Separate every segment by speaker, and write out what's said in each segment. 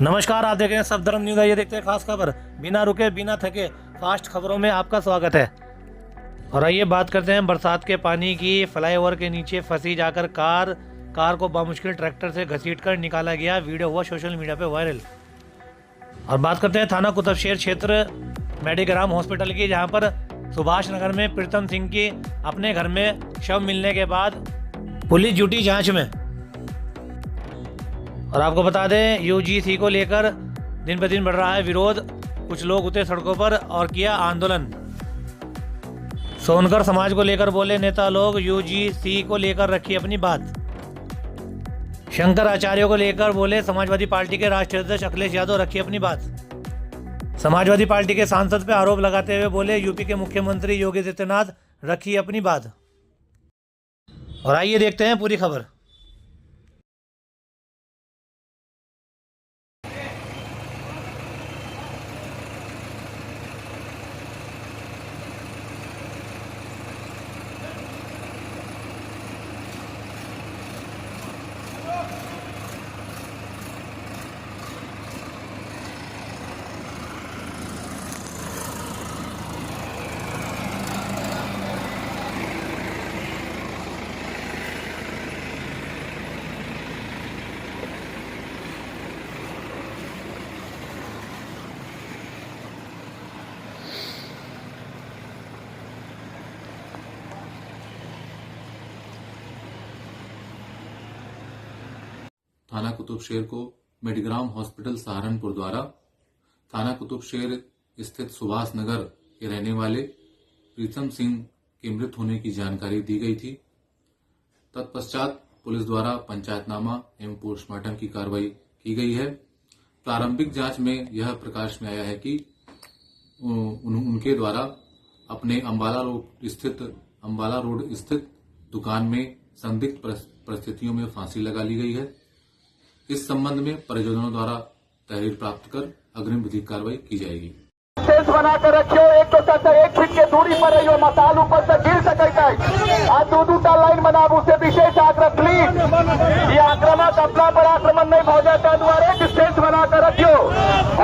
Speaker 1: नमस्कार, आप देख रहे हैं सब धर्म न्यूज़। ये देखते हैं खास खबर। बिना रुके बिना थके फास्ट खबरों में आपका स्वागत है। और आइए बात करते हैं बरसात के पानी की। फ्लाईओवर के नीचे फंसी जाकर कार को बामुश्किल ट्रैक्टर से घसीटकर निकाला गया। वीडियो हुआ सोशल मीडिया पे वायरल। और बात करते हैं थाना कुतुबशेर क्षेत्र मेडिग्राम हॉस्पिटल की, जहां पर सुभाष नगर में प्रीतम सिंह की अपने घर में शव मिलने के बाद पुलिस जुटी जांच में। और आपको बता दें, यूजीसी को लेकर दिन ब दिन बढ़ रहा है विरोध। कुछ लोग उतरे सड़कों पर और किया आंदोलन। सोनकर समाज को लेकर बोले नेता लोग, यूजीसी को लेकर रखी अपनी बात। शंकराचार्य को लेकर बोले समाजवादी पार्टी के राष्ट्रीय अध्यक्ष अखिलेश यादव, रखी अपनी बात। समाजवादी पार्टी के सांसद पे आरोप लगाते हुए बोले यूपी के मुख्यमंत्री योगी आदित्यनाथ, रखी अपनी बात। और आइए देखते हैं पूरी खबर।
Speaker 2: थाना कुतुबशेर को मेडिग्राम हॉस्पिटल सहारनपुर द्वारा थाना कुतुबशेर स्थित सुभाष नगर के रहने वाले प्रीतम सिंह के मृत होने की जानकारी दी गई थी। तत्पश्चात पुलिस द्वारा पंचायतनामा एवं पोस्टमार्टम की कार्रवाई की गई है। प्रारंभिक जांच में यह प्रकाश में आया है कि उनके द्वारा अपने अंबाला रोड स्थित दुकान में संदिग्ध परिस्थितियों में फांसी लगा ली गई है। इस संबंध में परिजनों द्वारा तहरीर प्राप्त कर अग्रिम विधिक कार्रवाई की जाएगी।
Speaker 3: सेंस बनाकर रखियो, एक तो से 1 फीट के दूरी पर रहियो, मसाल ऊपर से गिर सकता है। आज दो लाइन बनाबू से विशेष आग्रह प्लीज। ये आक्रमक अपना पर आक्रमण नहीं हो जाता द्वारा डिस्टेंस बनाकर रखियो।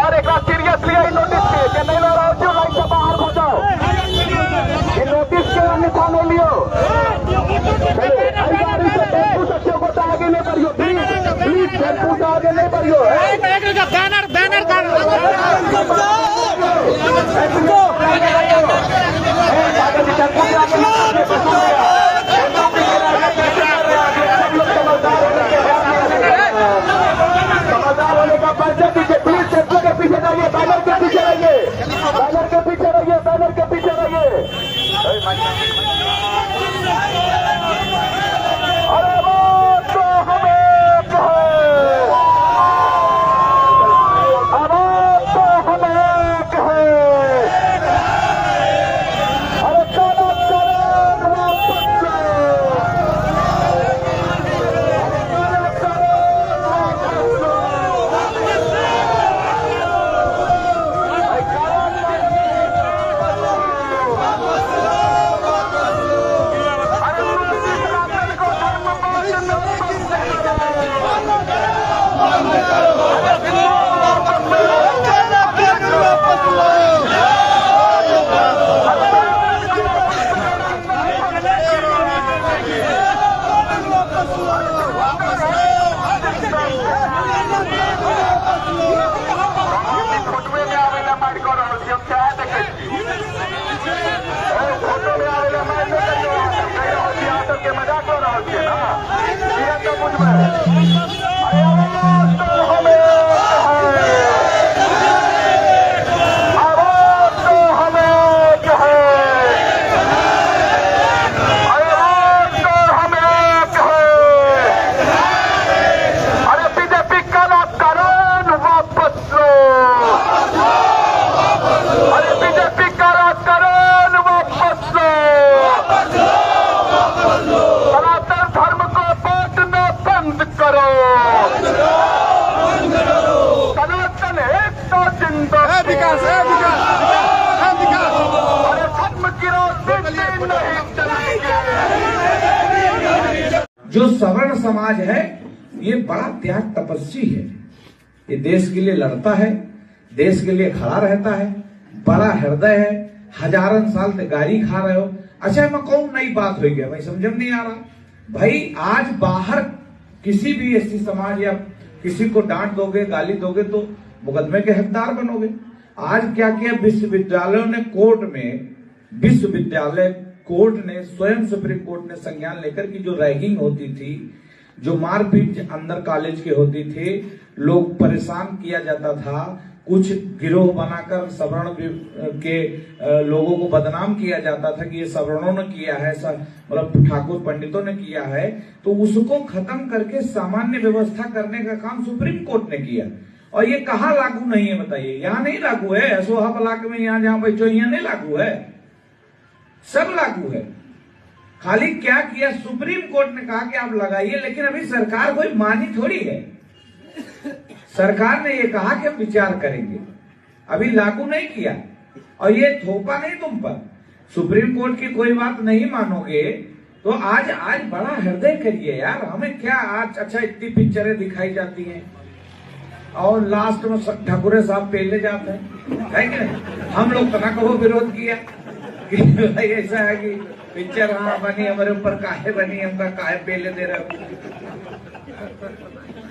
Speaker 3: और एक सीरियसली नोटिस के नहीं लो रहो, लाइन से बाहर हो जाओ। ये नोटिस के अन्यथा नहीं लियो। आगे नहीं बढ़ियो प्लीज, टेम्पू आगे नहीं बढ़ियो। बैनर समझदार होने का परिचय दीजिए प्लीज। टेम्पू के पीछे रहिए, बैनर के पीछे रहिए, बैनर के पीछे रहिए, बैनर के पीछे रहिए। अरे वो तो हमें मजाक हो रहा है तो मुझ में
Speaker 4: जो सवर्ण समाज है ये बड़ा त्याग तपस्वी है। ये देश के लिए लड़ता है, देश के लिए खड़ा रहता है, बड़ा हृदय है, हजारन साल से गाली खा रहे हो। अच्छा मैं कौन नई बात हो गया भाई, समझ में नहीं आ रहा भाई। आज बाहर किसी भी एससी समाज या किसी को डांट दोगे, गाली दोगे तो मुकदमे के हकदार बनोगे। आज क्या किया विश्वविद्यालयों ने कोर्ट में, विश्वविद्यालय कोर्ट ने स्वयं सुप्रीम कोर्ट ने संज्ञान लेकर कि जो रैगिंग होती थी, जो मारपीट अंदर कॉलेज के होती थी, लोग परेशान किया जाता था, कुछ गिरोह बनाकर सवर्ण के लोगों को बदनाम किया जाता था कि ये सवर्णों ने किया है, मतलब ठाकुर पंडितों ने किया है, तो उसको खत्म करके सामान्य व्यवस्था करने का काम सुप्रीम कोर्ट ने किया। और ये कहाँ लागू नहीं है बताइए? यहाँ नहीं लागू है, सोहा इलाके में यहाँ जहां बैठो यहाँ नहीं लागू है, सब लागू है। खाली क्या किया, सुप्रीम कोर्ट ने कहा कि आप लगाइए, लेकिन अभी सरकार कोई मानी थोड़ी है। सरकार ने ये कहा कि हम विचार करेंगे, अभी लागू नहीं किया। और ये थोपा नहीं तुम पर, सुप्रीम कोर्ट की कोई बात नहीं मानोगे तो आज बड़ा हृदय करिए यार। हमें क्या आज अच्छा इतनी पिक्चरें दिखाई जाती हैं और लास्ट में ठाकुरे साहब पेले जाते हैं, है कि नहीं? हम लोग तना को विरोध किया कि भाई ऐसा है कि पिक्चर हाँ बनी, हमारे ऊपर काहे बनी, हमका काहे पेले दे रहे।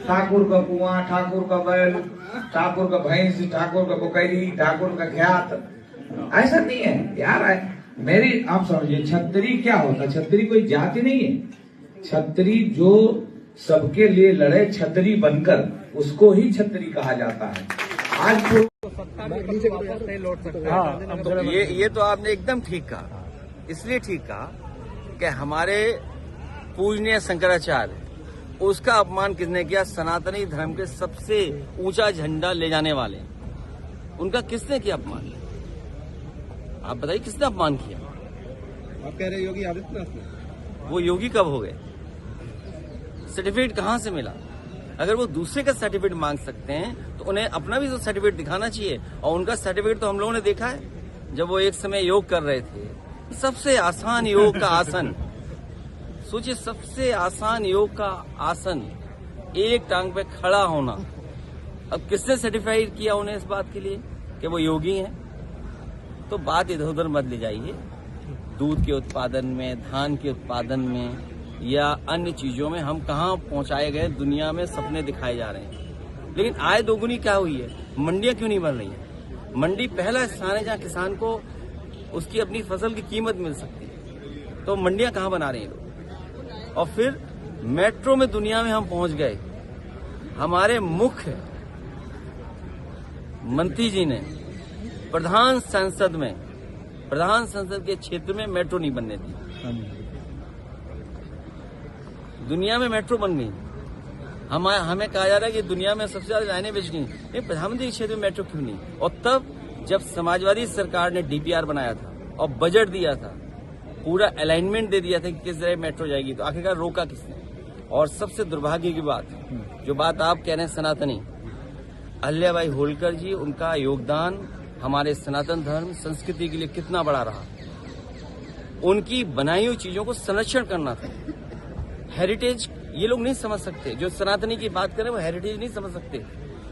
Speaker 4: ठाकुर का कुआं, ठाकुर का बैल, ठाकुर का भैंस, ठाकुर का बकरी, ठाकुर का ख्यात, ऐसा नहीं है यार। मेरी आप समझिए, छतरी क्या होता? छतरी कोई जाति नहीं है। छतरी जो सबके लिए लड़े छतरी बनकर, उसको ही छतरी कहा जाता है। आज
Speaker 5: तो ये तो आपने एकदम ठीक कहा। इसलिए ठीक कहा कि हमारे पूजनीय शंकराचार्य, उसका अपमान किसने किया? सनातनी धर्म के सबसे ऊंचा झंडा ले जाने वाले, उनका किसने किया अपमान? आप बताइए किसने अपमान किया?
Speaker 6: आप कह रहे योगी आदित्यनाथ ने।
Speaker 5: वो योगी कब हो गए? सर्टिफिकेट कहां से मिला? अगर वो दूसरे का सर्टिफिकेट मांग सकते हैं तो उन्हें अपना भी तो सर्टिफिकेट दिखाना चाहिए। और उनका सर्टिफिकेट तो हम लोगों ने देखा है। जब वो एक समय योग कर रहे थे, सबसे आसान योग का आसन, सोचिए सबसे आसान योग का आसन, एक टांग पे खड़ा होना। अब किसने सर्टिफाइड किया उन्हें इस बात के लिए कि वो योगी हैं? तो बात इधर उधर मत ले जाइए। दूध के उत्पादन में, धान के उत्पादन में या अन्य चीजों में हम कहां पहुंचाए गए, दुनिया में सपने दिखाए जा रहे हैं। लेकिन आय दोगुनी क्या हुई है? मंडियां क्यों नहीं बन रही हैं? मंडी पहला स्थान है जहां किसान को उसकी अपनी फसल की कीमत मिल सकती है। तो मंडियां कहां बना रहे हैं लोग? और फिर मेट्रो में दुनिया में हम पहुंच गए। हमारे मुख्य मंत्री जी ने प्रधान संसद के क्षेत्र में मेट्रो नहीं बनने दी। दुनिया में मेट्रो बन गई। हमें कहा जा रहा है कि दुनिया में सबसे ज्यादा लाइनें बिछ गई। प्रधानमंत्री के क्षेत्र में मेट्रो क्यों नहीं? और तब जब समाजवादी सरकार ने डीपीआर बनाया था और बजट दिया था, पूरा अलाइनमेंट दे दिया था कि किस तरह मेट्रो जाएगी, तो आखिरकार रोका किसने? और सबसे दुर्भाग्य की बात, जो बात आप कह रहे हैं सनातनी, अहिल्याबाई होलकर जी, उनका योगदान हमारे सनातन धर्म संस्कृति के लिए कितना बड़ा रहा। उनकी बनाई हुई चीजों को संरक्षण करना था। हेरिटेज ये लोग नहीं समझ सकते। जो सनातनी की बात करें वो हेरिटेज नहीं समझ सकते।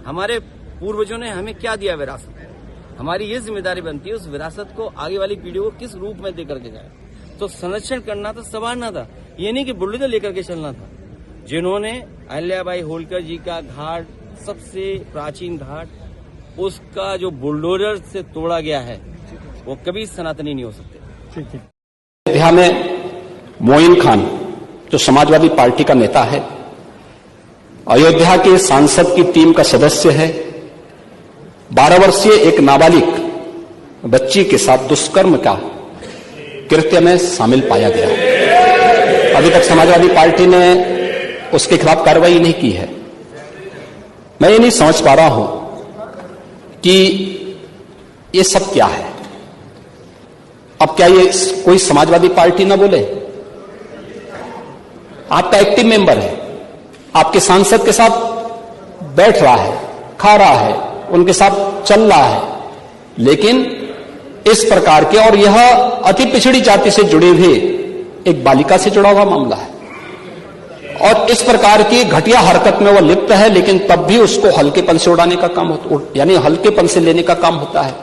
Speaker 5: हमारे पूर्वजों ने हमें क्या दिया विरासत, हमारी ये जिम्मेदारी बनती है उस विरासत को आगे वाली पीढ़ियों को किस रूप में देकर के जाए। तो संरक्षण करना था, संवारना था, ये नहीं कि बुलडोजर लेकर के चलना था। जिन्होंने अहिल्याबाई होलकर जी का घाट, सबसे प्राचीन घाट, उसका जो बुलडोजर से तोड़ा गया है, वो कभी सनातनी नहीं हो सकते।
Speaker 7: अयोध्या में मोइन खान जो समाजवादी पार्टी का नेता है, अयोध्या के सांसद की टीम का सदस्य है, 12 वर्षीय एक नाबालिग बच्ची के साथ दुष्कर्म का कृत्य में शामिल पाया गया। अभी तक समाजवादी पार्टी ने उसके खिलाफ कार्रवाई नहीं की है। मैं ये नहीं समझ पा रहा हूं कि ये सब क्या है। अब क्या ये कोई समाजवादी पार्टी ना बोले? आपका एक्टिव मेंबर है, आपके सांसद के साथ बैठ रहा है, खा रहा है, उनके साथ चल रहा है, लेकिन इस प्रकार के, और यह अति पिछड़ी जाति से जुड़े हुए एक बालिका से जुड़ा हुआ मामला है। और इस प्रकार की घटिया हरकत में वो लिप्त है, लेकिन तब भी उसको हल्केपन से उड़ाने का काम होता, यानी हल्केपन से लेने का काम होता है।